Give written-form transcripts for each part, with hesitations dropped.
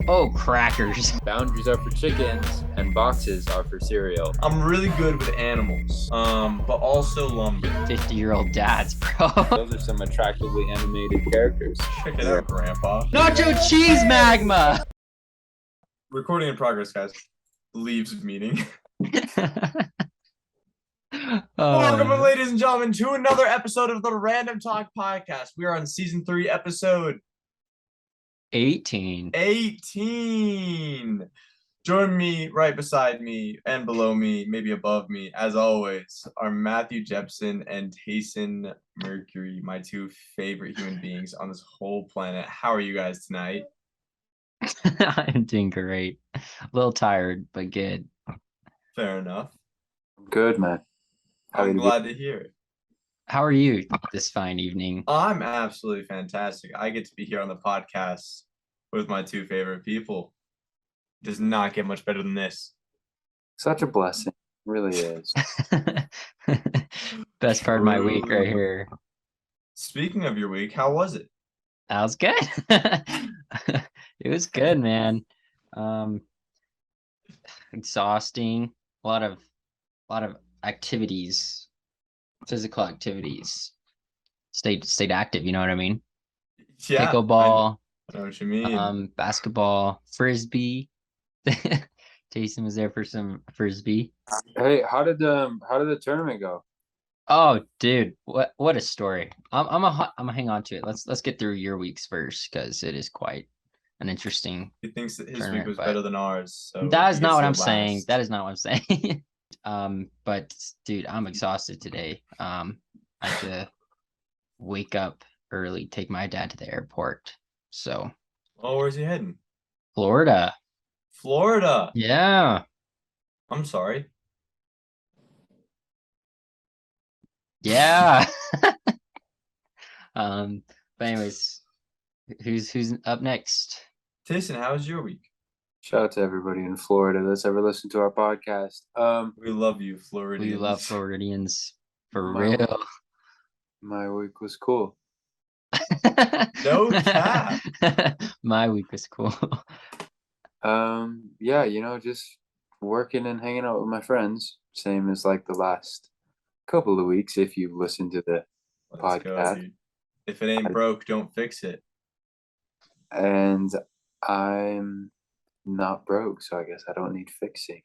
Oh, crackers. Boundaries are for chickens and boxes are for cereal. I'm really good with animals, but also lumber. 50-year-old dads, bro. Those are some attractively animated characters. Check it out, Grandpa. Nacho Cheese Magma. Recording in progress, guys. Leaves meeting. Welcome, ladies and gentlemen, to another episode of the Random Talk Podcast. We are on season 3, episode 18. 18. Join me right beside me and below me, maybe above me, as always, are Matthew Jepson and Tacen Mercury, my two favorite human beings on this whole planet. How are you guys tonight? I'm doing great. A little tired, but good. Fair enough. Good, man. I'm glad to hear it. How are you this fine evening? I'm absolutely fantastic. I get to be here on the podcast with my two favorite people. Does not get much better than this. Such a blessing. It really is. Best part of my week right here. Speaking of your week, how was it? That was good. It was good, man. Exhausting. A lot of activities, physical activities. Stayed active, you know what I mean? Yeah. Pickleball. I know what you mean. Basketball, frisbee. Taysom was there for some frisbee. Hey, how did the tournament go? Oh, dude, what a story! I'm gonna hang on to it. Let's get through your weeks first because it is quite an interesting. He thinks that his week tournament, was but better than ours. So that is he not gets what to I'm go saying. last. That is not what I'm saying. But dude, I'm exhausted today. I had to wake up early, take my dad to the airport. So, Oh, where's he heading? Florida. Florida. Yeah. I'm sorry. Yeah. But anyways, who's up next? Tayson, how was your week? Shout out to everybody in Florida that's ever listened to our podcast. We love you, Floridians. We love Floridians for My real. My week was cool. No cap. My week was cool. Yeah, just working and hanging out with my friends. Same as like the last couple of weeks if you've listened to the Let's go, podcast. dude. If it ain't broke, don't fix it. And I'm not broke, so I guess I don't need fixing.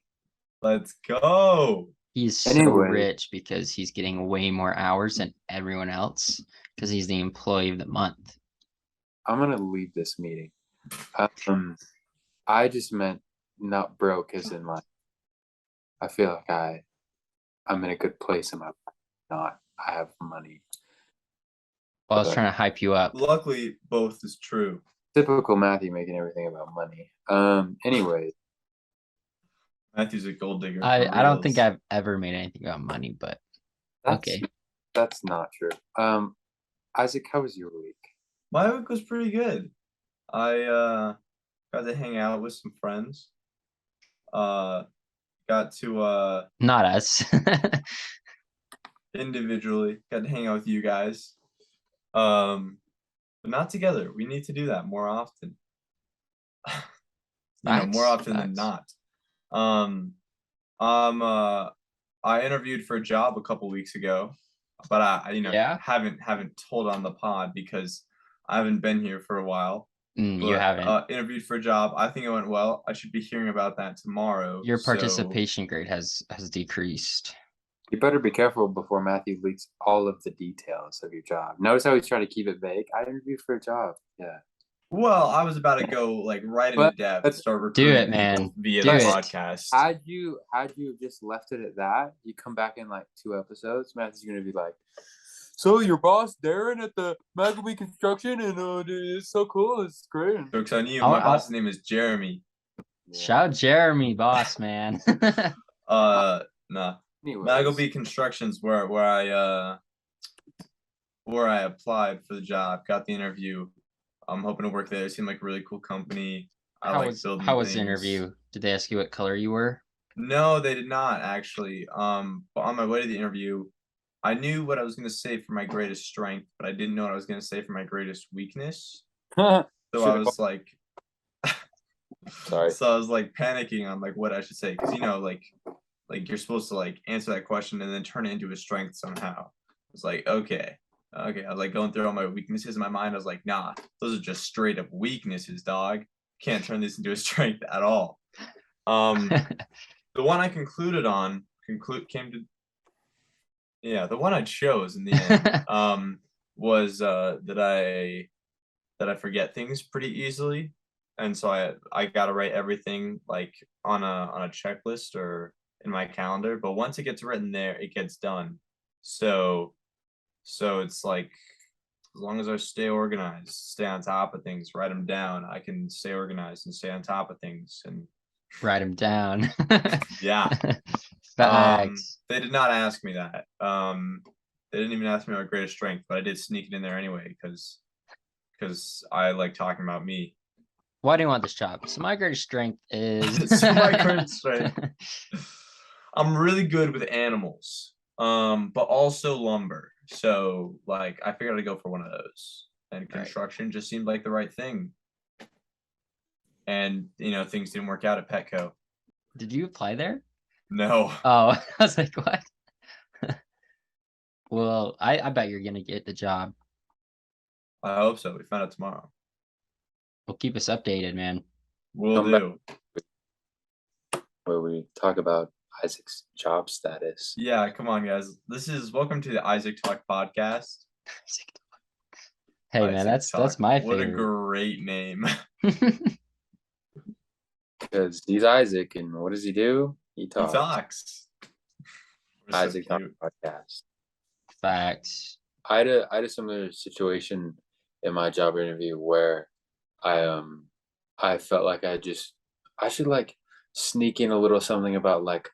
Let's go. He's so Anyway. rich because he's getting way more hours than everyone else because he's the employee of the month. I'm gonna leave this meeting. I just meant not broke as in like I feel like I'm in a good place in my life. Not I have money. Well, I was trying to hype you up. Luckily, both is true. Typical Matthew making everything about money. Anyway. Matthew's a gold digger. I don't think I've ever made anything about money, but okay. That's not true. Isaac, how was your week? My week was pretty good. I got to hang out with some friends. Got to Not us. individually got to hang out with you guys. But not together. We need to do that more often. More often than not. I interviewed for a job a couple weeks ago, but I haven't told on the pod because I haven't been here for a while. You haven't. Interviewed for a job. I think it went well. I should be hearing about that tomorrow. Your participation grade has decreased. You better be careful before Matthew leaks all of the details of your job. Notice how he's trying to keep it vague. I interviewed for a job. Yeah. Well, I was about to go like right into depth and start recruiting do it, man. Via Do the it. podcast. Had you just left it at that, you come back in like 2 episodes, Matthew's gonna be like, "So your boss Darren at the Magma Construction, and it's so cool, it's great." Jokes on you. My boss's name is Jeremy. Shout Jeremy, boss man. Nah. Anyways. Maggleby Construction's where I applied for the job, got the interview. I'm hoping to work there. It seemed like a really cool company. How was the interview? Did they ask you what color you were? No, they did not actually. But on my way to the interview, I knew what I was gonna say for my greatest strength, but I didn't know what I was gonna say for my greatest weakness. So I was like, Sorry. So I was like panicking on like what I should say because like you're supposed to like answer that question and then turn it into a strength somehow. It's like okay. I was like going through all my weaknesses in my mind. I was like, nah, those are just straight up weaknesses, dog. Can't turn this into a strength at all. The one I concluded on the one I chose in the end was that I forget things pretty easily, and so I gotta write everything like on a checklist or in my calendar. But once it gets written there, it gets done. So it's like as long as I stay organized, stay on top of things, write them down, I can stay organized and stay on top of things. And Write them down. yeah. Facts. They did not ask me that. They didn't even ask me my greatest strength, but I did sneak it in there anyway because I like talking about me. Why do you want this job? So my greatest strength is My greatest strength. I'm really good with animals, but also lumber. So like I figured I'd go for one of those. And construction just seemed like the right thing. And things didn't work out at Petco. Did you apply there? No. Oh, I was like, what? Well, I bet you're gonna get the job. I hope so. We find out tomorrow. Well, keep us updated, man. Will do. Where we talk about Isaac's job status. Yeah, come on, guys. Welcome to the Isaac Talk podcast. Hey, man, that's my favorite. What a great name. Because he's Isaac, and what does he do? He talks. He talks. Isaac Talk podcast. Facts. I had a similar situation in my job interview where I felt like I should like sneak in a little something about like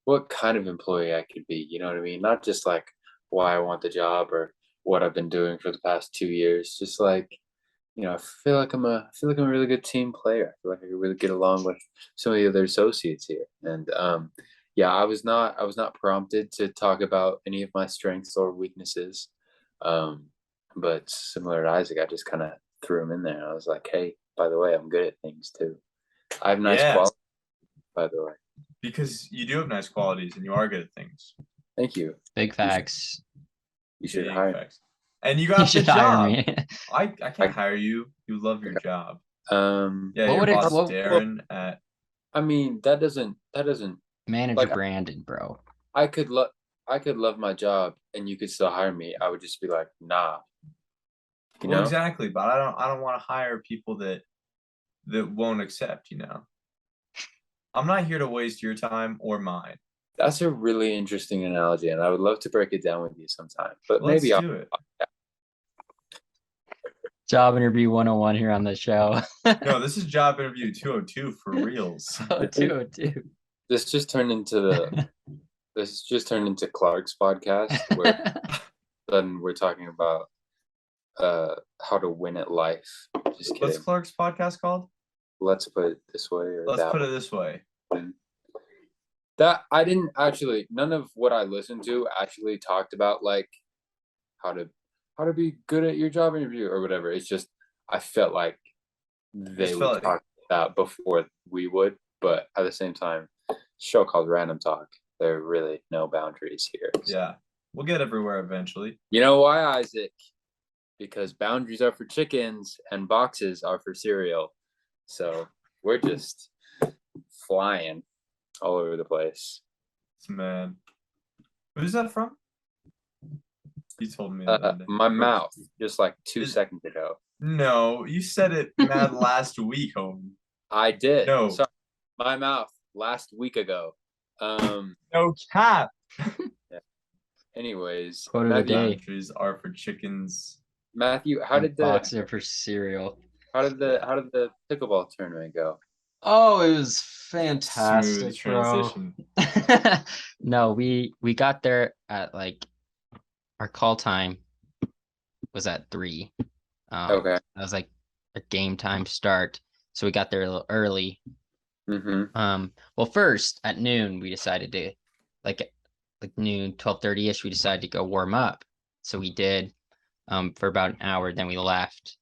what kind of employee I could be. You know what I mean? Not just like why I want the job or what I've been doing for the past 2 years. Just like, I feel like I'm a really good team player. I feel like I could really get along with some of the other associates here. And yeah, I was not prompted to talk about any of my strengths or weaknesses. But similar to Isaac, I just kind of threw him in there. I was like, hey, by the way, I'm good at things too. I have nice qualities, by the way. Because you do have nice qualities and you are good at things. Thank you. Big facts. You should hire me. And you got the job. Hire me. I can't hire you. You love your job. Yeah, your boss Darren at. I mean, that doesn't manager like, Brandon, bro. I could love my job and you could still hire me. I would just be like, nah. You know? Exactly, but I don't want to hire people that won't accept, I'm not here to waste your time or mine. That's a really interesting analogy, and I would love to break it down with you sometime. But Let's maybe do it. Job interview 101 here on the show. No, this is job interview 202 for reals. 202. This just turned into Clark's podcast where then we're talking about how to win at life. Just kidding. What's Clark's podcast called? Let's put it this way. Let's put it this way. That I didn't actually. None of what I listened to actually talked about like how to be good at your job interview or whatever. It's just I felt like they would talk about before we would, but at the same time, show called Random Talk. There are really no boundaries here. So. Yeah, we'll get everywhere eventually. You know why, Isaac? Because boundaries are for chickens and boxes are for cereal. So we're just flying all over the place. Man, who's that from? You told me. My mouth, just like 2 seconds ago. No, you said it mad last week, homie. I did. No, sorry. My mouth last week ago. No cap. Yeah. Anyways, quote of the day: boundaries are for chickens. Matthew, how did the boxes are for cereal? How did the pickleball tournament go? Oh, it was fantastic, smooth transition. Bro. No, we got there at like our call time was at 3. Okay. That was like a game time start, so we got there a little early. Mm-hmm. Well, first at noon we decided to like noon 12:30ish. We decided to go warm up, so we did for about an hour. Then we left,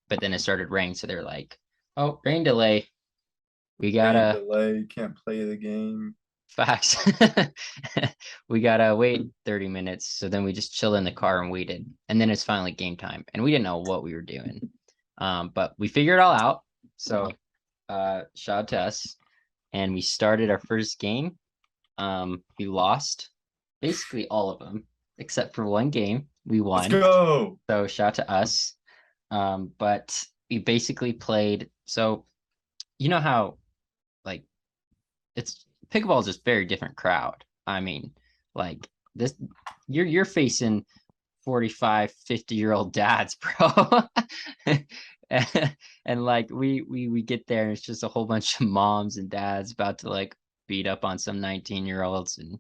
but then it started raining, so they're like, "Oh, rain delay." We Rain gotta delay, can't play the game. facts. We gotta wait 30 minutes. So then we just chilled in the car and waited. And then it's finally game time. And we didn't know what we were doing. But we figured it all out. So shout out to us. And we started our first game. We lost basically all of them, except for one game. We won. Let's go. So shout out to us. But we basically played. So you know how like it's pickleball is just very different crowd. I mean, like this, you're facing 45, 50-year-old dads, bro. And like we get there and it's just a whole bunch of moms and dads about to like beat up on some 19-year-olds, and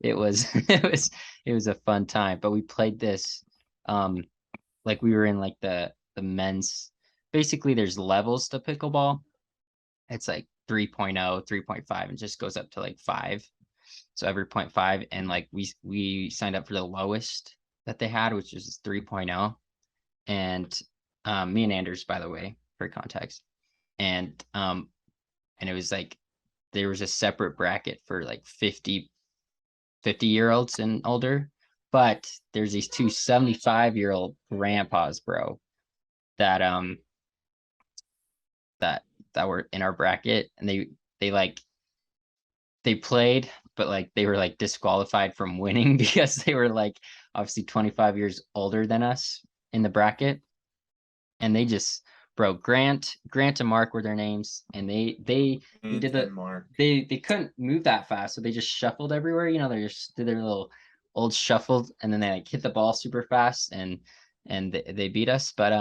it was it was a fun time. But we played this like we were in like the men's, basically there's levels to pickleball. It's like 3.0, 3.5, and just goes up to like 5. So every 0.5, and like we signed up for the lowest that they had, which is 3.0. And me and Anders, by the way, for context. And it was like there was a separate bracket for like 50-year-olds and older. But there's these two 75-year-old grandpas, bro, that that were in our bracket, and they played, but like they were like disqualified from winning because they were like obviously 25 years older than us in the bracket. And they just, bro, Grant and Mark were their names, and they did the Mark. they couldn't move that fast, so they just shuffled everywhere. You know, they just did their little old shuffled, and then they like hit the ball super fast, and they beat us. But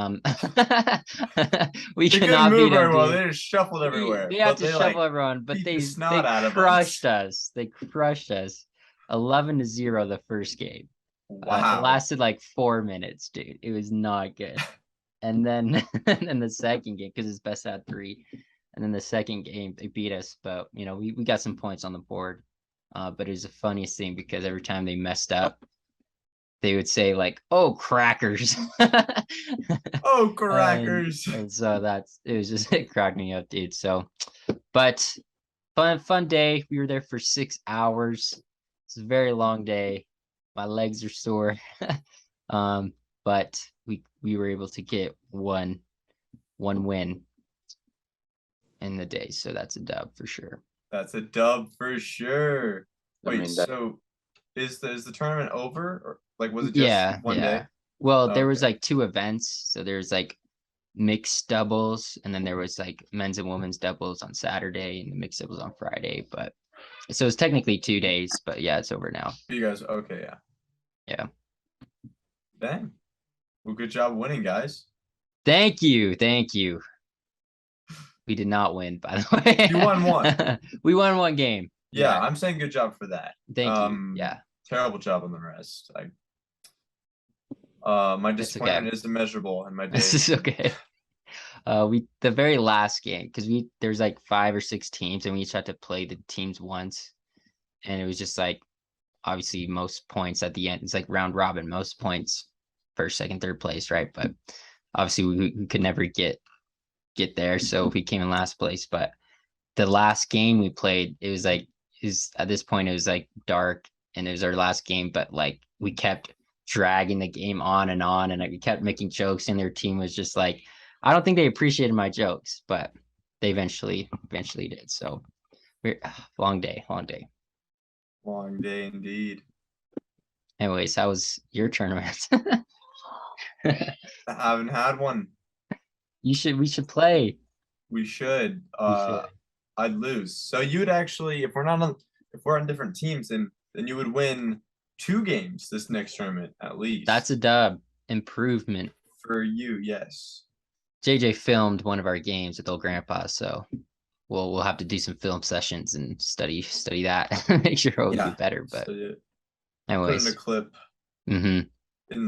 we They could couldn't not move beat them, very well. dude. They just shuffled everywhere. They had But to they shuffle like everyone, but beat they the snot out of crushed us. They crushed us. 11-0 the first game. It Wow. lasted like 4 minutes, dude. It was not good. And then and then the second game, because it's best out of 3. And then the second game they beat us, but you know, we got some points on the board. But it was the funniest thing because every time they messed up, they would say like, "Oh, crackers." Oh, crackers. And so it was just it cracked me up, dude. So, but fun day. We were there for 6 hours. It's a very long day. My legs are sore. But we were able to get one win in the day, so that's a dub for sure. That's a dub for sure. I Wait, mean, that, so is the tournament over, or like was it just one day? Well, there was Okay. like 2 events. So there's like mixed doubles, and then there was like men's and women's doubles on Saturday, and the mixed doubles on Friday. But so it's technically 2 days, but yeah, it's over now. You guys, okay, yeah. Yeah. Dang. Well, good job winning, guys. Thank you. We did not win, by the way. You won one. We won one game. Yeah, I'm saying good job for that. Thank you. Yeah. Terrible job on the rest. My disappointment is immeasurable in my day. This is okay. The very last game, because there's like 5 or 6 teams, and we each had to play the teams once, and it was just like obviously most points at the end. It's like round robin, most points first, second, third place, right? But obviously we could never get there, so we came in last place. But the last game we played, it was at this point it was like dark, and it was our last game, but like we kept dragging the game on, and we kept making jokes, and their team was just like, I don't think they appreciated my jokes, but they eventually did. So long day. Long day indeed. Anyways, how was your tournament? I haven't had one. We should play. We should. We should. I'd lose. So you would actually, if we're on different teams, then you would win 2 games this next tournament at least. That's a dub. Improvement. For you, yes. JJ filmed one of our games with old grandpa, so we'll have to do some film sessions and study that. Make sure we do better. But anyways, put in a clip in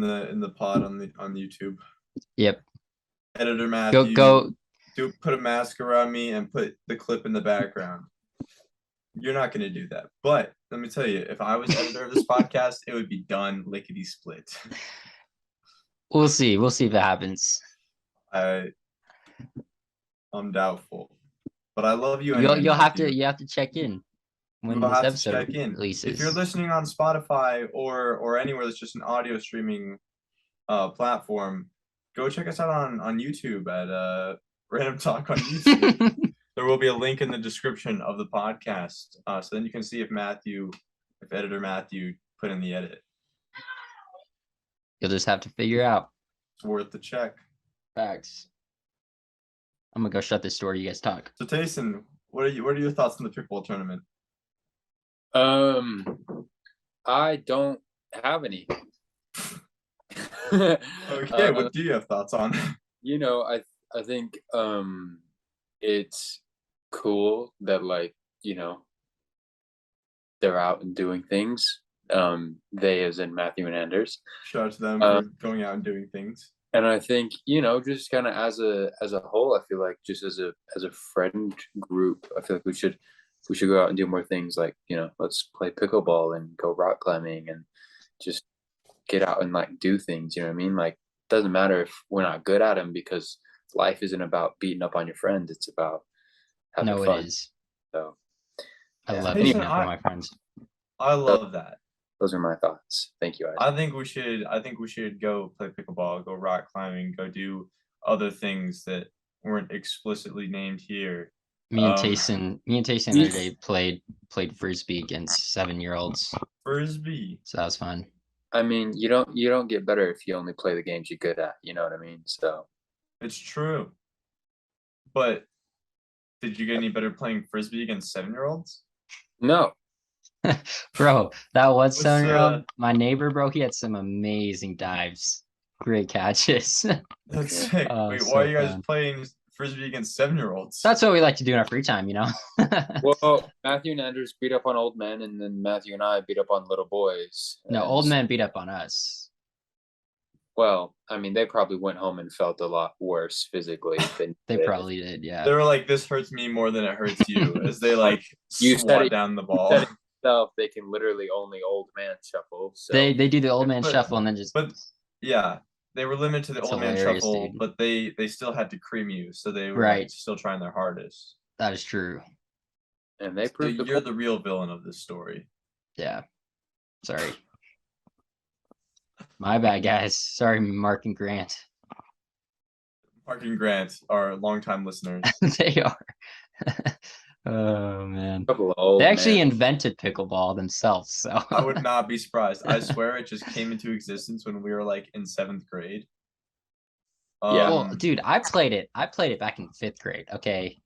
the pod on YouTube. Yep. Editor Matthew, put a mask around me and put the clip in the background. You're not going to do that, but let me tell you, if I was editor of this podcast, it would be done lickety split. We'll see if it happens. I'm doubtful. But I love you anyway, You'll have Matthew. to check in when You'll this have to episode check in. releases. If you're listening on Spotify or anywhere that's just an audio streaming platform, go check us out on YouTube at Random Talk on YouTube. There will be a link in the description of the podcast, so then you can see if editor Matthew put in the edit. You'll just have to figure out. It's worth the check. Facts. I'm gonna go shut this door. You guys talk. So Tacen, what are your thoughts on the pickleball tournament? I don't have any. Okay, what do you have thoughts on? You know, I think it's cool that, like, you know, they're out and doing things. They, as in Matthew and Anders. Shout out to them for going out and doing things. And I think, you know, just kind of as a whole, I feel like just as a friend group, I feel like we should go out and do more things, like, you know, let's play pickleball and go rock climbing and just get out and like do things. You know what I mean? Like, it doesn't matter if we're not good at them, because life isn't about beating up on your friends. It's about having fun. It is. So I love Tacen, beating up on my friends. I love that. those are my thoughts. Thank you, Isaac. I think we should go play pickleball, go rock climbing, go do other things that weren't explicitly named here. Me and Tacen the other day played frisbee against 7-year-olds. Frisbee. So that was fun. I mean, you don't get better if you only play the games you're good at. You know what I mean? So It's true. But did you get any better playing frisbee against 7-year-olds? no. Bro, that was What's, 7-year-old. My neighbor, bro, he had some amazing dives. Great catches. That's sick. Wait, so why are you guys fun. playing frisbee against 7-year-olds? That's what we like to do in our free time, you know? Well, Matthew and Anders beat up on old men, and then Matthew and I beat up on little boys. No, and old men beat up on us. Well, I mean, they probably went home and felt a lot worse physically than They did. probably did, yeah. They were like, "This hurts me more than it hurts you," as they like You said swat it- down the You ball. said it yourself, they can literally only old man shuffle. So They do the old man But- shuffle and then just But yeah, they were limited to the It's old man hilarious, shuffle, dude. but they still had to cream you, so they were Right. like, still trying their hardest. that is true. and they So proved the you're point. the real villain of this story. Yeah. Sorry. My bad, guys. Sorry, Mark and Grant. Mark and Grant are longtime listeners. They are. Oh man. Couple of old They actually men. invented pickleball themselves, so I would not be surprised. I swear it just came into existence when we were like in 7th grade. Yeah. Well, dude, I played it back in 5th grade. Okay.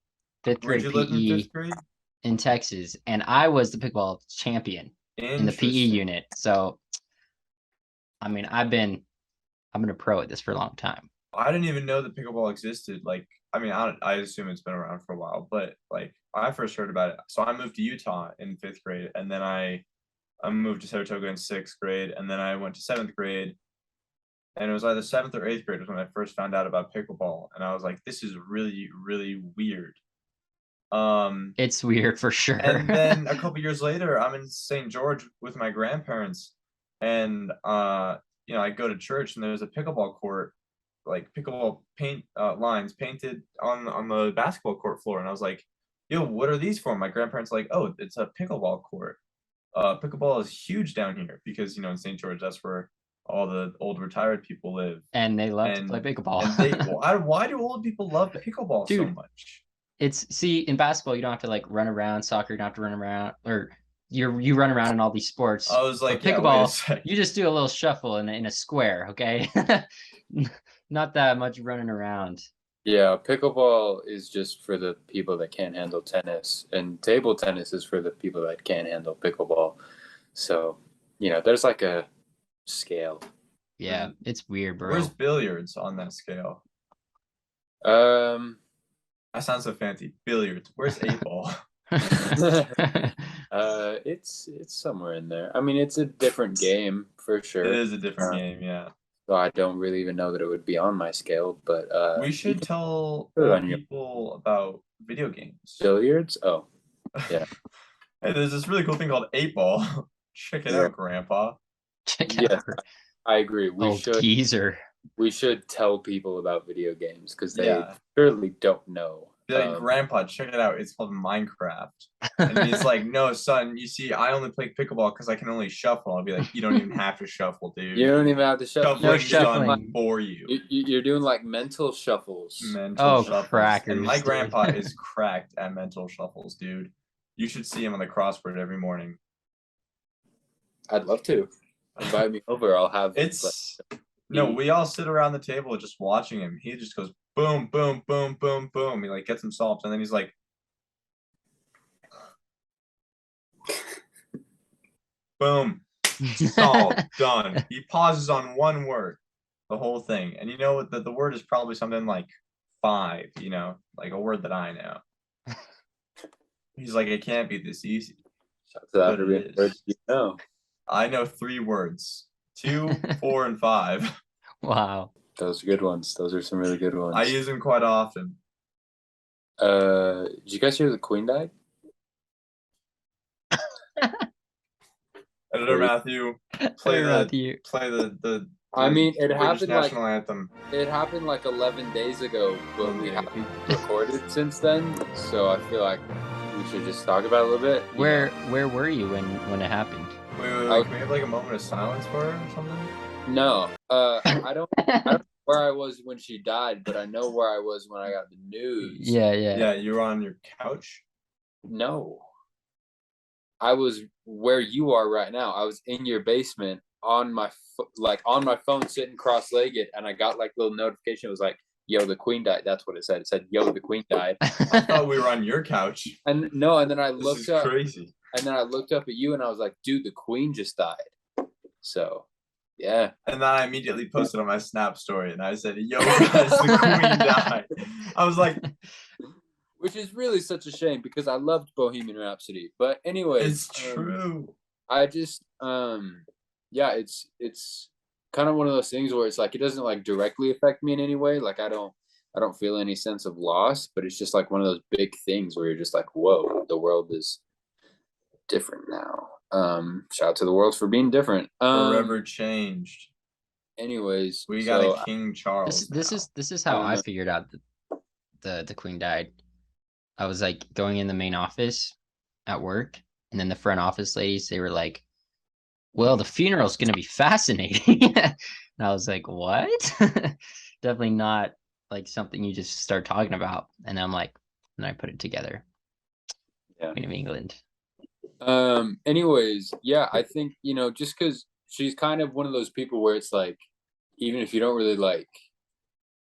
5th Where'd grade you live in PE 5th grade? in Texas, and I was the pickleball champion in the PE Interesting. unit. So I mean, I've been a pro at this for a long time. I didn't even know that pickleball existed. Like, I mean, I assume it's been around for a while, but like I first heard about it. So I moved to Utah in 5th grade, and then I moved to Saratoga in 6th grade, and then I went to 7th grade. And it was either 7th or 8th grade was when I first found out about pickleball, and I was like, "This is really, really weird." It's weird for sure. And then a couple years later, I'm in St. George with my grandparents, and you know, I go to church, and there's a pickleball court, like pickleball paint lines painted on the basketball court floor, and I was like, "Yo, what are these for?" My grandparents like, "Oh, it's a pickleball court. Pickleball is huge down here because, you know, in St. George, that's where all the old retired people live." And they love to play And pickleball. why do old people love pickleball so Dude. much? See, in basketball, you don't have to like run around. Soccer, you don't have to run around, or you run around in all these sports. I was like, But yeah, wait a pickleball, sec. you just do a little shuffle in a square, okay? Not that much running around. Yeah, pickleball is just for the people that can't handle tennis, and table tennis is for the people that can't handle pickleball. So, you know, there's like a scale. Yeah, it's weird, bro. Where's billiards on that scale? That sounds so fancy. Billiards. Where's 8-ball? It's somewhere in there. I mean, it's a different game for sure. It is a different game, yeah. So I don't really even know that it would be on my scale, but We should tell put it more on your- people about video games. billiards. Oh, yeah. Hey, there's this really cool thing called 8-ball. Check it Yeah. out, Grandpa. Check Yeah. out her I agree. We old should geezer. tell people about video games because they Yeah. surely don't know. Be like, Grandpa, check it out. It's called Minecraft. And he's like, no, son, you see, I only play pickleball because I can only shuffle. I'll be like, you don't even have to shuffle, dude. You don't even have to shuffle. No Shuffling's done shuffling. for you. You're doing like mental shuffles. Mental shuffles. crackers, And my dude. grandpa is cracked at mental shuffles, dude. You should see him on the crossword every morning. I'd love to. Invite me over. I'll have. It's no, we all sit around the table just watching him. He just goes boom, boom, boom, boom, boom. He like gets him solved, and then he's like, boom, solved, done. He pauses on one word, the whole thing, and you know what? The word is probably something like 5. You know, like a word that I know. He's like, it can't be this easy. Shout out to words you know. I know 3 words: 2, 4, and 5. Wow. Those are good ones. Those are some really good ones. I use them quite often. Did you guys hear the Queen died? Editor Matthew, play the I mean, it British happened national like anthem. it happened like 11 days ago, but we haven't recorded since then. So I feel like we should just talk about it a little bit. Where were you when it happened? Wait, can we have like a moment of silence for her or something? No, I don't know where I was when she died, but I know where I was when I got the news. Yeah. Yeah, you were on your couch. No, I was where you are right now. I was in your basement on my on my phone, sitting cross-legged, and I got like a little notification. It was like, "Yo, the Queen died." That's what it said. It said, "Yo, the Queen died." I thought we were on your couch. And no, and then I This looked is up, crazy. and then I looked up at you, and I was like, "Dude, the Queen just died." So, yeah. And then I immediately posted on my Snap story, and I said, "Yo, guys, the Queen died." I was like, which is really such a shame because I loved Bohemian Rhapsody. But anyways, it's true. I just yeah, it's kind of one of those things where it's like it doesn't like directly affect me in any way. Like I don't feel any sense of loss, but it's just like one of those big things where you're just like, whoa, the world is different now. Shout out to the world for being different. Forever changed. Anyways, We got a King Charles. This is how I figured out the Queen died. I was like going in the main office at work, and then the front office ladies, they were like, well, the funeral's gonna be fascinating. And I was like, what? Definitely not like something you just start talking about. And I'm like, and I put it together. Yeah. Queen of England. Anyways, yeah, I think, just because she's kind of one of those people where it's like, even if you don't really like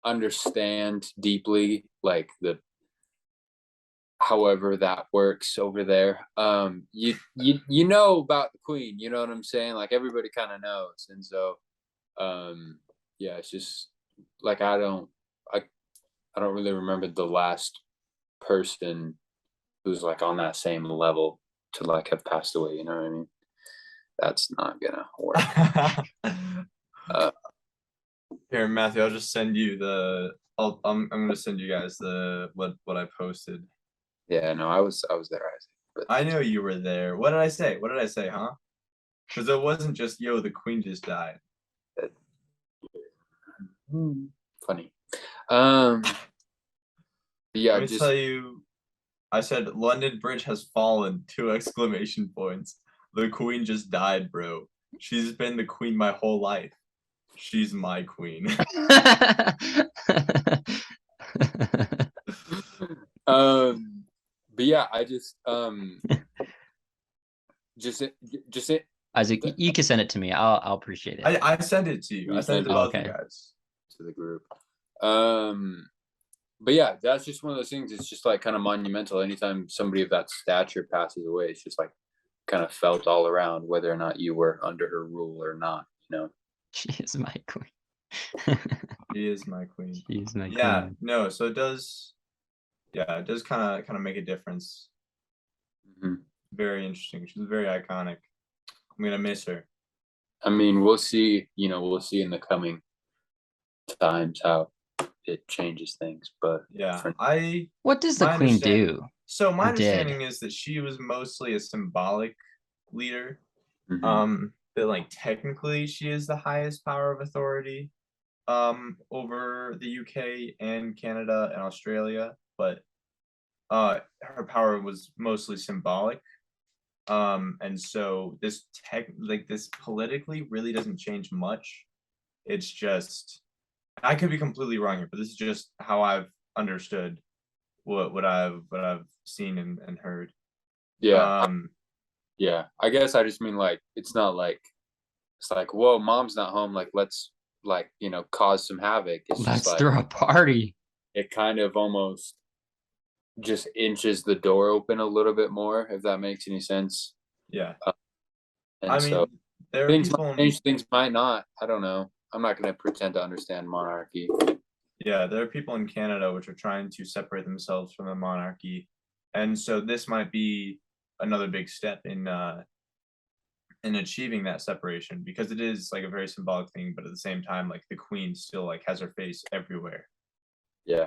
understand deeply like the however that works over there, you know about the Queen, you know what I'm saying? Like everybody kind of knows. And so yeah, it's just like I don't really remember the last person who's like on that same level to like have passed away, you know what I mean? That's not gonna work. Here, Matthew, I'll just send you I'm gonna send you guys what I posted. Yeah, no, I was there, Isaac. But I know you were there. What did I say? What did I say, huh? Because it wasn't just, yo, the Queen just died. Funny. Yeah, Let me tell you, I said London Bridge has fallen, 2 exclamation points. The Queen just died, bro. She's been the Queen my whole life. She's my queen. But yeah, I just it. Isaac, you can send it to me. I'll appreciate it. I sent it to you. I sent it to both you guys. To the group. But yeah, that's just one of those things. It's just like kind of monumental. Anytime somebody of that stature passes away, it's just like kind of felt all around, whether or not you were under her rule or not. She is my queen. She is my queen. She is my queen. Yeah, no, so it does kind of make a difference. Mm-hmm. Very interesting. She's very iconic. I'm gonna miss her. I mean, we'll see. We'll see in the coming times how it changes things. But yeah, what does the Queen do? So my understanding is that she was mostly a symbolic leader. Mm-hmm. That like technically she is the highest power of authority over the UK and Canada and Australia, but her power was mostly symbolic. And so this politically really doesn't change much. It's just, I could be completely wrong here, but this is just how I've understood what I've seen and heard. Yeah. Yeah. I guess I just mean like it's not like it's like, whoa, mom's not home, like let's like, cause some havoc. It's just Let's like throw a party. it kind of almost just inches the door open a little bit more, if that makes any sense. Yeah. And I so mean, there are things people might change, things might not. I don't know. I'm not going to pretend to understand monarchy. Yeah, there are people in Canada which are trying to separate themselves from the monarchy, and so this might be another big step in achieving that separation, because it is like a very symbolic thing, but at the same time, like the queen still like has her face everywhere. Yeah.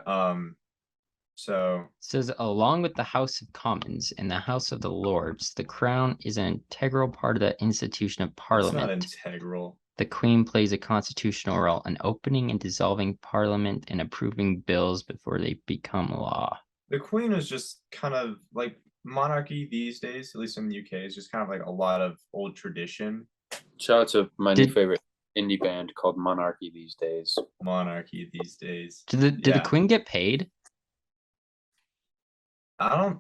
So It says, along with the House of Commons and the House of the Lords, the crown is an integral part of the institution of it's not Parliament. integral. The Queen plays a constitutional role in opening and dissolving Parliament and approving bills before they become law. The queen is just kind of like monarchy these days, at least in the UK, is just kind of like a lot of old tradition. Shout out to my new favorite indie band called Monarchy these days. Monarchy these days. Did the Queen get paid? I don't.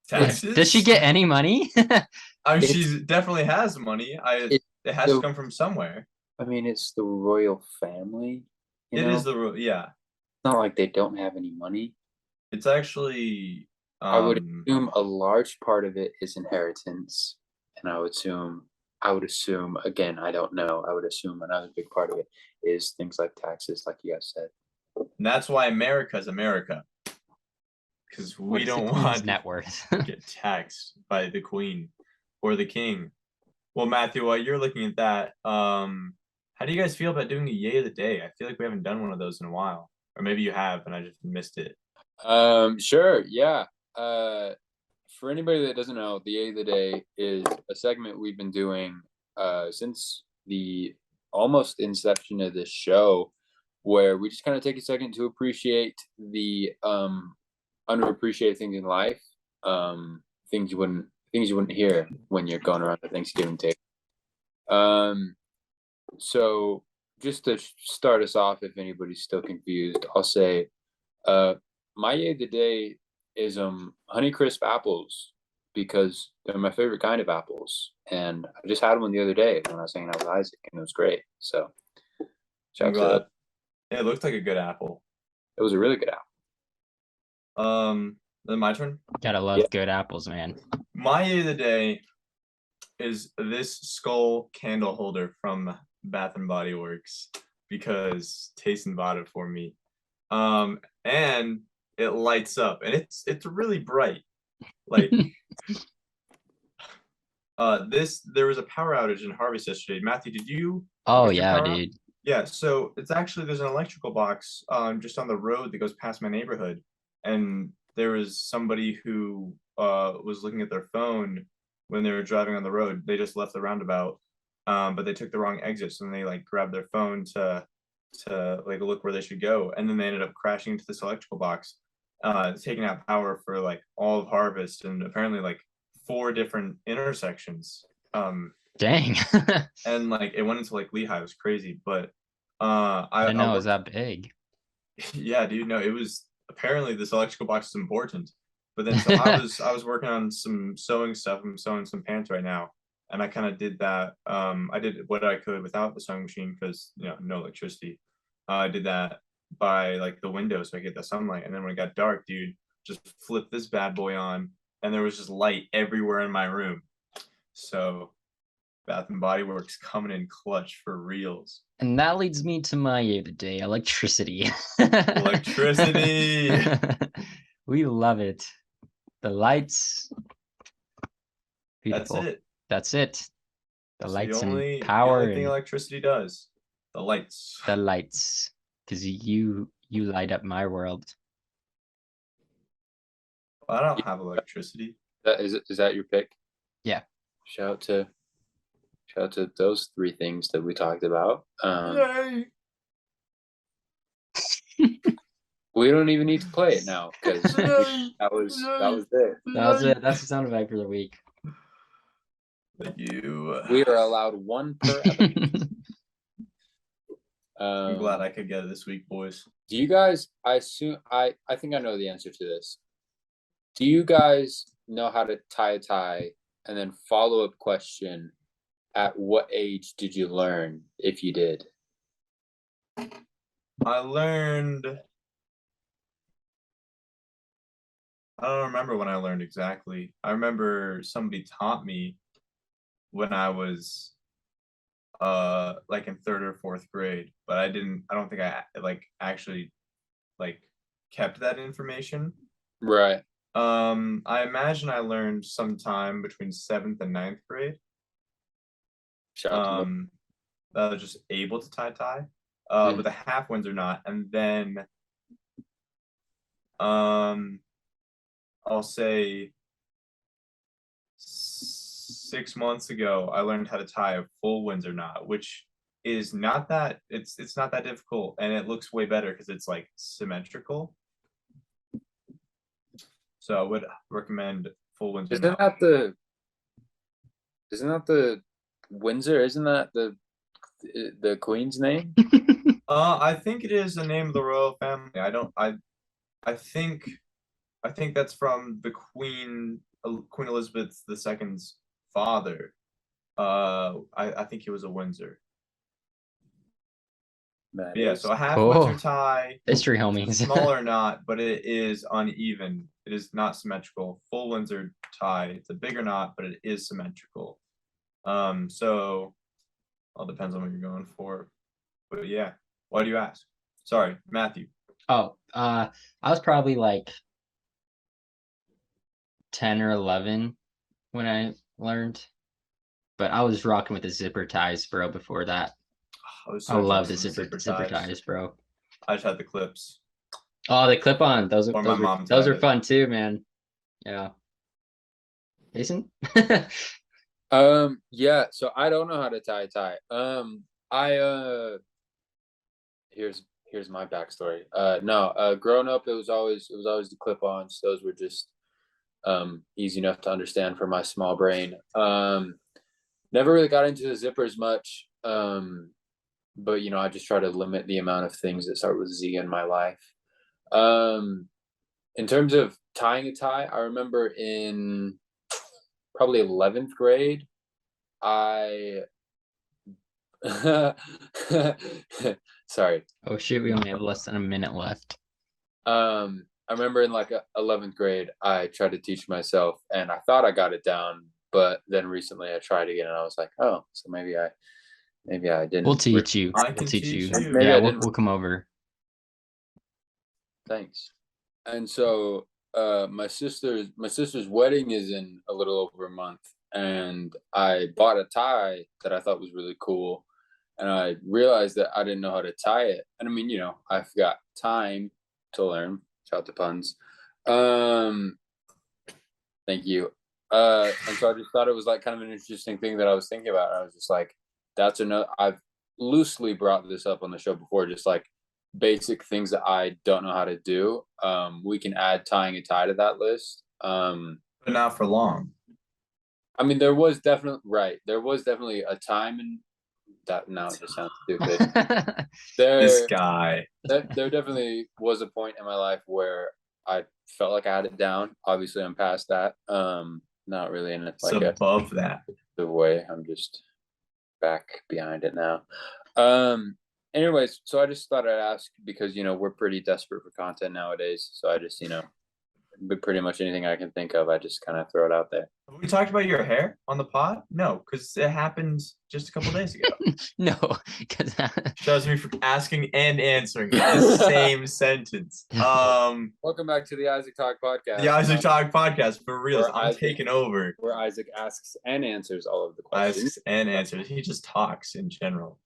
Taxes? Does she get any money? I mean, she definitely has money. It has to come from somewhere. I mean, it's the royal family. It is yeah. It's not like they don't have any money. It's actually. I would assume a large part of it is inheritance, and I would assume again, I don't know. I would assume another big part of it is things like taxes, like you guys said. And that's why America's America, because we don't want net worth to get taxed by the queen or the king. Well, Matthew, while you're looking at that, how do you guys feel about doing a yay of the day? I feel like we haven't done one of those in a while, or maybe you have and I just missed it. Sure, yeah. For anybody that doesn't know, the yay of the day is a segment we've been doing since the almost inception of this show, where we just kind of take a second to appreciate the underappreciated things in life, things you wouldn't hear when you're going around the Thanksgiving table. So just to start us off, if anybody's still confused, I'll say my yay of the day is Honeycrisp apples, because they're my favorite kind of apples, and I just had one the other day when I was hanging out with Isaac, and it was great. So I'm glad. It looked like a good apple. It was a really good apple. Then my turn. Gotta love good apples, man. My yay of the day is this skull candle holder from Bath and Body Works, because Tacen bought it for me. And it lights up, and it's really bright. Like there was a power outage in Harvest yesterday. Matthew, did you? Oh yeah, dude. Yeah, so it's actually, there's an electrical box just on the road that goes past my neighborhood, and there was somebody who was looking at their phone when they were driving on the road. They just left the roundabout, but they took the wrong exit, so then they like grabbed their phone to like look where they should go, and then they ended up crashing into this electrical box, taking out power for like all of Harvest, and apparently like 4 different intersections. Dang. And like it went into like Lehigh. It was crazy, but I didn't know it was that big. Yeah, dude. No, it was, apparently this electrical box is important. But then so I was working on some sewing stuff. I'm sewing some pants right now, and I kind of did that. I did what I could without the sewing machine, because no electricity. I did that by like the window so I get the sunlight, and then when it got dark, dude, just flipped this bad boy on, and there was just light everywhere in my room. So Bath and Body Works coming in clutch for reals. And that leads me to my yay of the day: electricity. Electricity. We love it. The lights. Beautiful. That's it. The lights and power. The only thing electricity does. The lights. The lights. Because you light up my world. Well, I don't have electricity. Is that your pick? Yeah. Shout out to those 3 things that we talked about. Yay. We don't even need to play it now because that was it. That was it. That's the sound effect for the week. Thank you. We are allowed one per episode. I'm glad I could get it this week, boys. Do you guys? I think I know the answer to this. Do you guys know how to tie a tie? And then follow-up question: at what age did you learn, if you did? I learned. I don't remember when I learned exactly. I remember somebody taught me when I was like in 3rd or 4th grade, but I don't think I like actually like kept that information. Right. I imagine I learned sometime between 7th and 9th grade. Shout out to me. That I was just able to tie, Mhm. but the half Windsor knot, and then I'll say 6 months ago I learned how to tie a full Windsor knot, which is not that it's not that difficult, and it looks way better because it's like symmetrical. So I would recommend full Windsor Isn't knot. that the Windsor? Isn't that the queen's name? I think it is the name of the royal family. I think that's from the Queen Elizabeth II's father. I think he was a Windsor. Yeah, so a half Windsor tie, History homies. smaller knot, but it is uneven. It is not symmetrical. Full Windsor tie, it's a bigger knot, but it is symmetrical. So all depends on what you're going for. But yeah, why do you ask? Sorry, Matthew. Oh, I was probably like 10 or 11 when I learned, but I was rocking with the zipper ties, bro, before that. I love the zipper ties, bro. I just had the clips. Oh, the clip on. Those are fun too, man. Yeah. Jason? Yeah, so I don't know how to tie a tie. Here's my backstory. Growing up it was always the clip-ons. Those were just easy enough to understand for my small brain. Never really got into the zippers much. But I just try to limit the amount of things that start with Z in my life. In terms of tying a tie, I remember in probably 11th grade, sorry. Oh shoot, we only have less than a minute left. I remember in like 11th grade, I tried to teach myself and I thought I got it down, but then recently I tried again and I was like, oh, so maybe I didn't. We'll teach you. I can teach you. Yeah, we'll come over. Thanks. And so my sister's wedding is in a little over a month, and I bought a tie that I thought was really cool, and I realized that I didn't know how to tie it. And I mean, I've got time to learn. Shout out to puns. Thank you. And so I just thought it was like kind of an interesting thing that I was thinking about. I was just like, that's another. I've loosely brought this up on the show before, just like basic things that I don't know how to do. We can add tying a tie to that list. But not for long. I mean, there was definitely a time in that. Now it just sounds stupid. This guy. There definitely was a point in my life where I felt like I had it down. Obviously, I'm past that. Not really in like above that the way. I'm just back behind it now. Anyways, so I just thought I'd ask because we're pretty desperate for content nowadays. So I just pretty much anything I can think of, I just kind of throw it out there. Have we talked about your hair on the pod? No, because it happened just a couple days ago. No, because shows me for asking and answering in the same sentence. Welcome back to the Isaac Talk podcast. The Isaac Talk podcast, for real. I'm taking over. Where Isaac asks and answers all of the questions. Asks and answers. He just talks in general.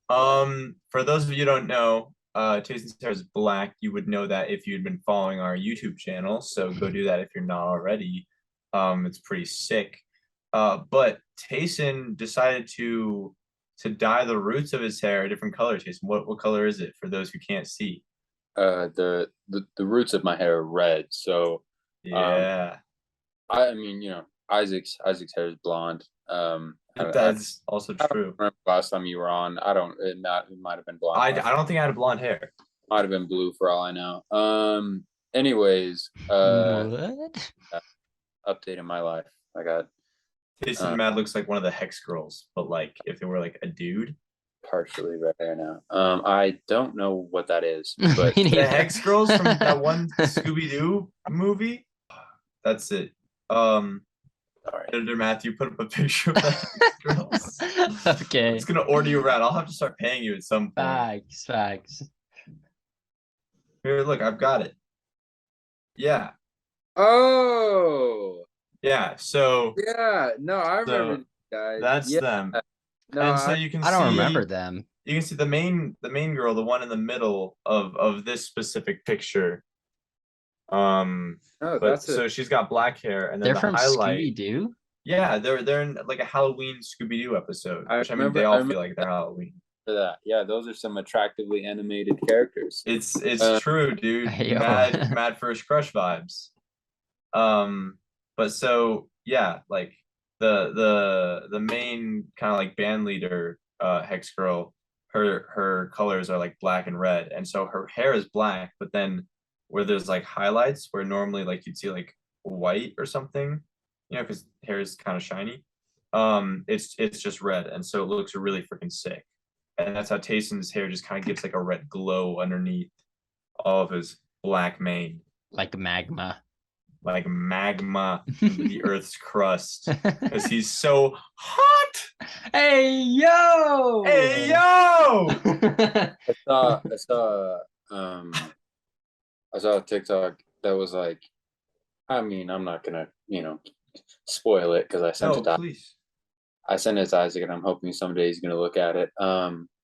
For those of you who don't know, Tacen hair is black. You would know that if you'd been following our YouTube channel, so go do that if you're not already. It's pretty sick. But Tacen decided to dye the roots of his hair a different color. Tacen, what color is it for those who can't see? the roots of my hair are red. So Yeah, I mean, Isaac's hair is blonde. that's also I don't true. remember last time you were on. I don't. It might have been blonde. I don't think I had blonde hair. Might have been blue for all I know. Anyways, What? update in my life. I got Jason Mad looks like one of the Hex Girls, but like if they were like a dude. partially red hair now. I don't know what that is, but Me The neither. Hex Girls from that one Scooby Doo movie. That's it. all right. Editor Matthew put up a picture of the Hex Girls. Okay. It's gonna order you around. I'll have to start paying you at some point. Facts. Here, look, I've got it. Yeah, Oh, yeah. So yeah. No, I remember So, these guys. that's Yeah. them. No, And so you can I don't see, remember them. you can see the main girl, the one in the middle of this specific picture. no, But that's so she's got black hair, and then They're the from highlight. Scooby Doo. Yeah, they're in like a Halloween Scooby Doo episode, I which I mean remember- they I all remember feel like they're Halloween. for that. Yeah, those are some attractively animated characters. It's Uh, true, dude. Hey, yo. Mad first crush vibes. But so yeah, like the main kind of like band leader, Hex Girl, her colors are like black and red, and so her hair is black, but then where there's like highlights where normally like you'd see like white or something, because hair is kind of shiny. It's just red, and so it looks really freaking sick. And that's how Tayson's hair just kind of gives like a red glow underneath all of his black mane, Like magma. like magma under the Earth's crust, because he's so hot. Hey yo! Hey yo! I saw a TikTok that was like, I mean, I'm not gonna, spoil it because I sent No, it to please. Isaac, and I'm hoping someday he's gonna look at it.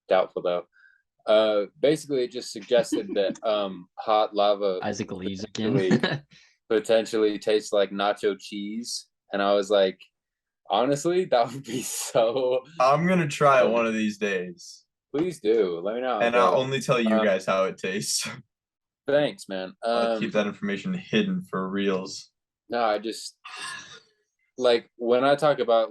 Doubtful though. Basically, it just suggested that hot lava Isaac leaves Really? again. potentially tastes like nacho cheese, and I was like, honestly, that would be so. I'm gonna try it one of these days, Please do. Let me know. and I'll only tell you guys how it tastes. Thanks, man. I'll keep that information hidden for reals. No, I just like when I talk about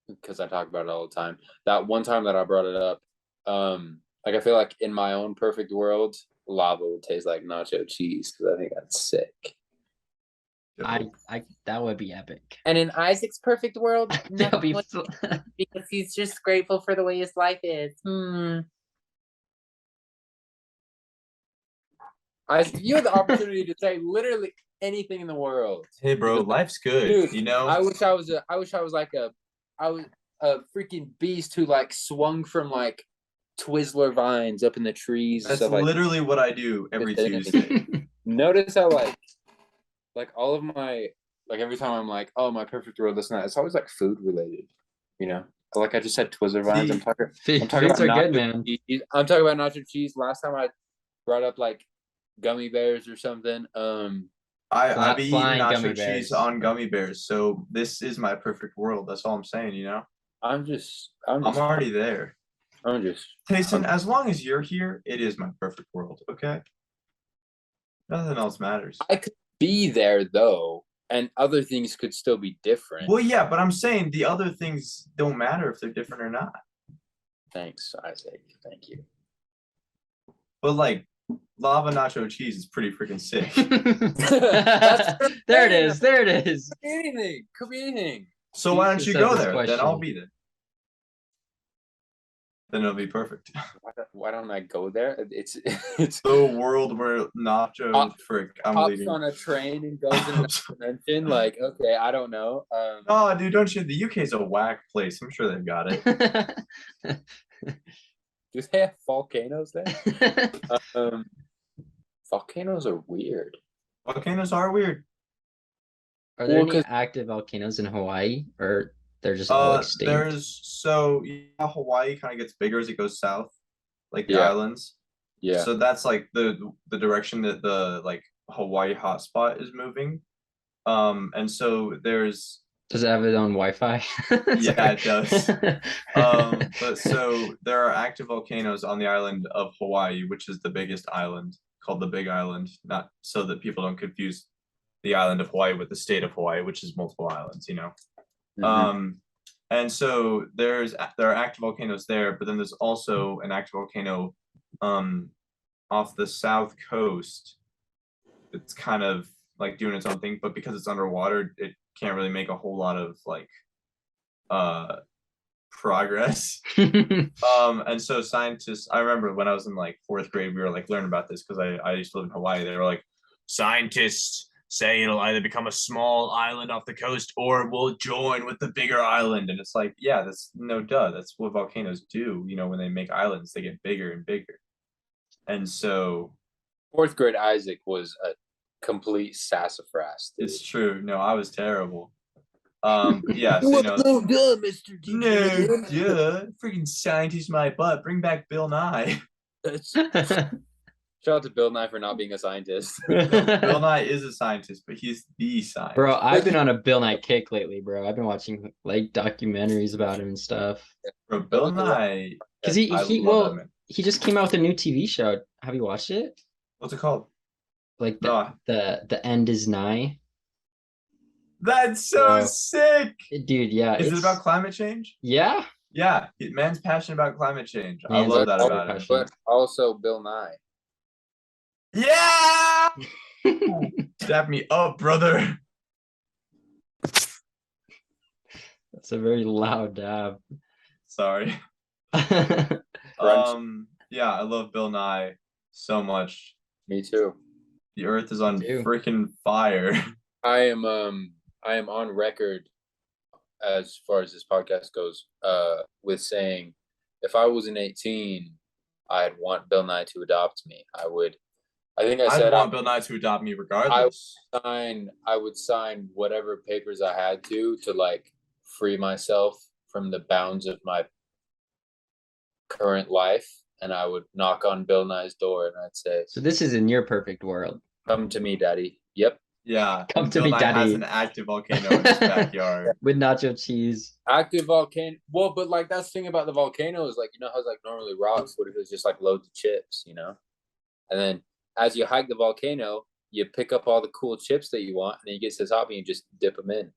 because I talk about it all the time. That one time that I brought it up, I feel like in my own perfect world, lava would taste like nacho cheese because I think that's sick. That would be epic. And in Isaac's perfect world, That would be nothing because he's just grateful for the way his life is. Isaac, you had the opportunity to say literally anything in the world. Hey, bro, life's good. Dude, I wish I was a freaking beast who swung from Twizzler vines up in the trees. That's stuff literally what I do every Tuesday. Notice how all of my every time I'm like, oh, my perfect world, this and that, it's always food related, I just said Twizzler vines. I'm talking Foods about are nacho good, man. cheese. I'm talking about nacho cheese. Last time I brought up gummy bears or something. I've been eating Flying nacho gummy cheese bears. on gummy bears, so this is my perfect world. That's all I'm saying, I'm already there. just Tayson, as long as you're here, it is my perfect world, okay? Nothing else matters. I could be there though, and other things could still be different. Well, yeah, but I'm saying the other things don't matter if they're different or not. Thanks, Isaac. Thank you. But lava nacho cheese is pretty freaking sick. There it is. There it is. Could be anything. Could be anything. So why don't Jesus you go says this there? Then I'll question. be there. Then it'll be perfect. Why don't I go there? It's The world where nacho frick. I'm hops leaving. on a train and goes in another dimension. Okay, I don't know. Oh, dude, don't you? The UK is a whack place. I'm sure they've got it. Do they have volcanoes there? Volcanoes are weird. Volcanoes are weird. Are there Well, any 'cause- active volcanoes in Hawaii, or they're just all extinct? Hawaii kind of gets bigger as it goes south, like the Yeah. islands. Yeah. So that's the direction that the Hawaii hotspot is moving. And so there's Does it have its own Wi-Fi? Yeah, it does. But so there are active volcanoes on the island of Hawaii, which is the biggest island, called the Big Island, not so that people don't confuse the island of Hawaii with the state of Hawaii, which is multiple islands, you know. Mhm. And so there are active volcanoes there, but then there's also an active volcano off the south coast. It's kind of like doing its own thing, but because it's underwater, it can't really make a whole lot of like progress. And so scientists, I remember when I was in like 4th grade, we were like learning about this because I used to live in Hawaii. They were like, scientists say it'll either become a small island off the coast or we'll join with the bigger island. And it's like, yeah, that's no duh. That's what volcanoes do. You know, when they make islands, they get bigger and bigger. And so 4th grade Isaac was a complete sassafras. dude. it's true. No, I was terrible. Yeah, so, you know, No, duh, Mr. no, duh, freaking scientist my butt. Bring back Bill Nye. Shout out to Bill Nye for not being a scientist. Bill Nye is a scientist, but he's the scientist. Bro, I've been on a Bill Nye kick lately, bro. I've been watching like documentaries about him and stuff. Bro, Bill Nye. Because I love that man. he just came out with a new TV show. Have you watched it? What's it called? Like No. the end is nigh. That's so Wow. sick. Dude, yeah. Is it it's- about climate change? Yeah. Yeah, man's passionate about climate change. I Man's love that very about him. passionate. But also Bill Nye. Yeah. Dap me up, brother. That's a very loud dab. Sorry. Crunch. Yeah, I love Bill Nye so much. Me too. The earth is on too. freaking fire. I am on record as far as this podcast goes, with saying if I was an 18, I'd want Bill Nye to adopt me. I think I I said want Bill Nye to adopt me regardless. I would sign whatever papers I had to like free myself from the bounds of my current life, and I would knock on Bill Nye's door and I'd say, So this is in your perfect world. "Come to me, Daddy." Yep. Yeah, Come and to Bill me, Nye has Daddy. an active volcano in his backyard. With nacho cheese. Active volcano. Well, but like that's the thing about the volcano is like, you know how it's like normally rocks, what if it's just like loads of chips, you know? And then as you hike the volcano, you pick up all the cool chips that you want, and then you get to the top and you just dip them in.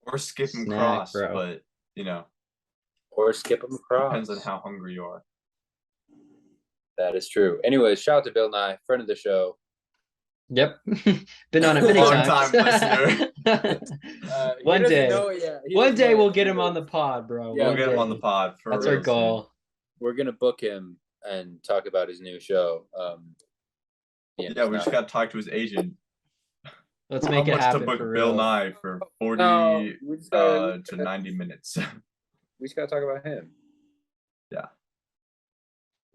Or skip them Snack, across, bro. but you know, Or skip them across. depends on how hungry you are. That is true. Anyways, shout out to Bill Nye, friend of the show. Yep. Been on it many Long times. time listener. He One doesn't day. know it yet. He One doesn't day know we'll it. get him on the pod, bro. Yeah, We'll One get him on the day. pod for That's real our goal. We're gonna book him and talk about his new show. Soon. Yeah, we just got to talk to his agent. Let's How make it much happen to book for Bill real. Nye for 40 No, we just gotta, to 90 minutes. we just gotta talk about him.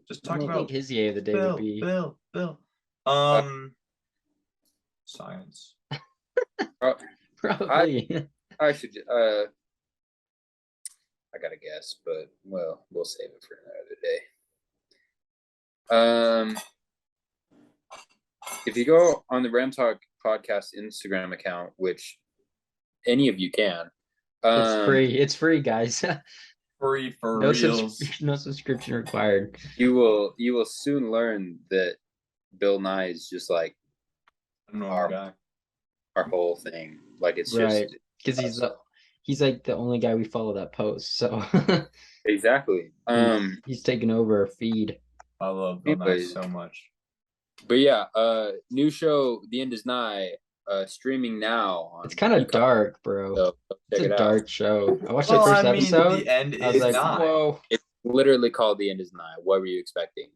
Just What talk do you about think his yay of the day Bill, would be? Bill. Science. Probably. I should. I gotta guess, but well, we'll save it for another day. If you go on the Ram Talk podcast Instagram account, which any of you can, It's free. It's free, guys. Free for No, reals. no subscription required. you will soon learn that Bill Nye is just like I don't know our guy. our whole thing. Like it's Right. just Because he's like the only guy we follow that posts. So exactly. he's taking over our feed. I love Bill Nye Anyways. so much. But yeah, new show, The End Is Nigh, streaming now. On It's kind of Peacock, dark, bro. so It's check a it out. dark show. I watched Well, the first I mean, episode. the end I was is like, nigh. whoa. It's literally called The End Is Nigh. What were you expecting?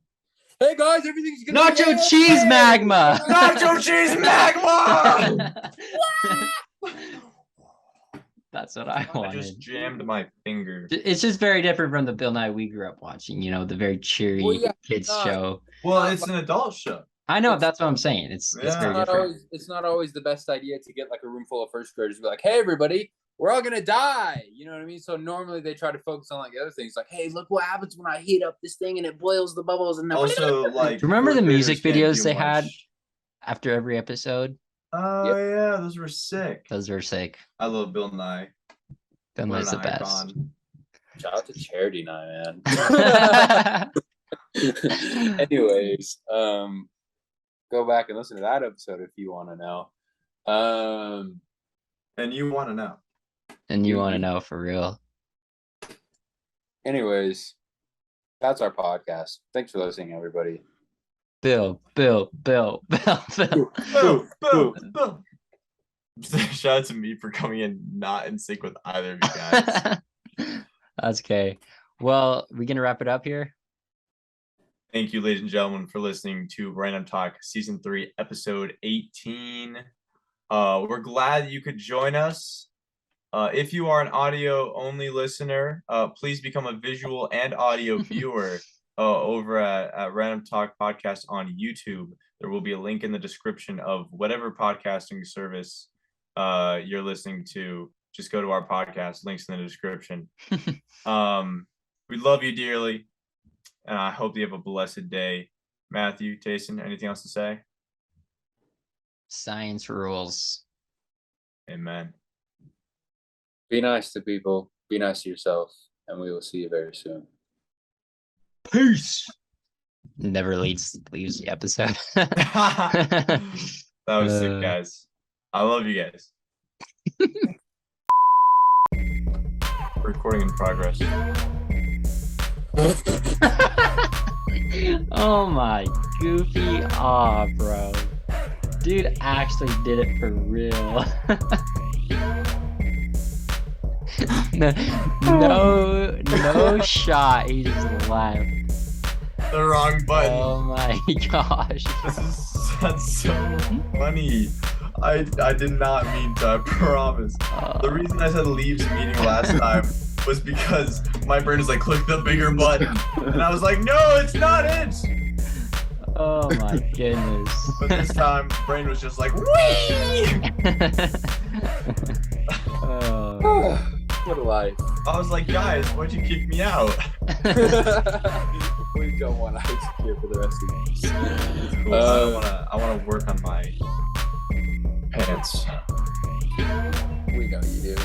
Hey guys, everything's gonna be Nacho okay! Cheese Magma. Nacho Cheese Magma! That's what I I wanted. just jammed my finger. It's just very different from the Bill Nye we grew up watching, you know, the very cheery Well, yeah, kids no. show. Well, it's an adult show. I know, that's what I'm saying. It's Yeah. very different. It's not always the best idea to get like a room full of first graders and be like, hey everybody, we're all gonna die. You know what I mean? So normally they try to focus on like other things, like, hey, look what happens when I heat up this thing and it boils the bubbles and then Also, like, Do you remember the fourth music graders can't videos do they had? much. After every episode, Oh yeah, those were sick. those were sick. I love Bill Nye. Bill What Nye's an the best. icon. shout out to Charity Night, man. Anyways, go go back and listen to that episode if you want to know. And you want to know. And you want to know for real. Anyways, that's our podcast. Thanks for listening, everybody. Bill. Boom. Shout out to me for coming in not in sync with either of you guys. That's okay. Well, we gonna wrap it up here? Thank you, ladies and gentlemen, for listening to Random Talk Season 3, Episode 18. We're glad you could join us. If you are an audio-only listener, please become a visual and audio viewer over at Random Talk Podcast on YouTube. There will be a link in the description of whatever podcasting service you're listening to. Just go to our podcast, links in the description. We love you dearly, and I hope you have a blessed day. Matthew, Tacen, anything else to say? Science rules. Amen. Be nice to people. Be nice to yourself. And we will see you very soon. Peace. Never leaves the episode. That was sick, guys. I love you guys. Recording in progress. Oh my goofy aw, bro. Dude actually did it for real. no shot. He just laughed. The wrong button. Oh my gosh. That's so funny. I did not mean to, I promise. The reason I said leaves meeting last time was because my brain was like, click the bigger button. And I was like, no, it's not it. Oh my goodness. But this time, brain was just like, wee! Oh. What a life. I was like, guys, why'd you kick me out? We don't want ice here for the rest of this. It's cool. I wanna work on my pants. We know you do.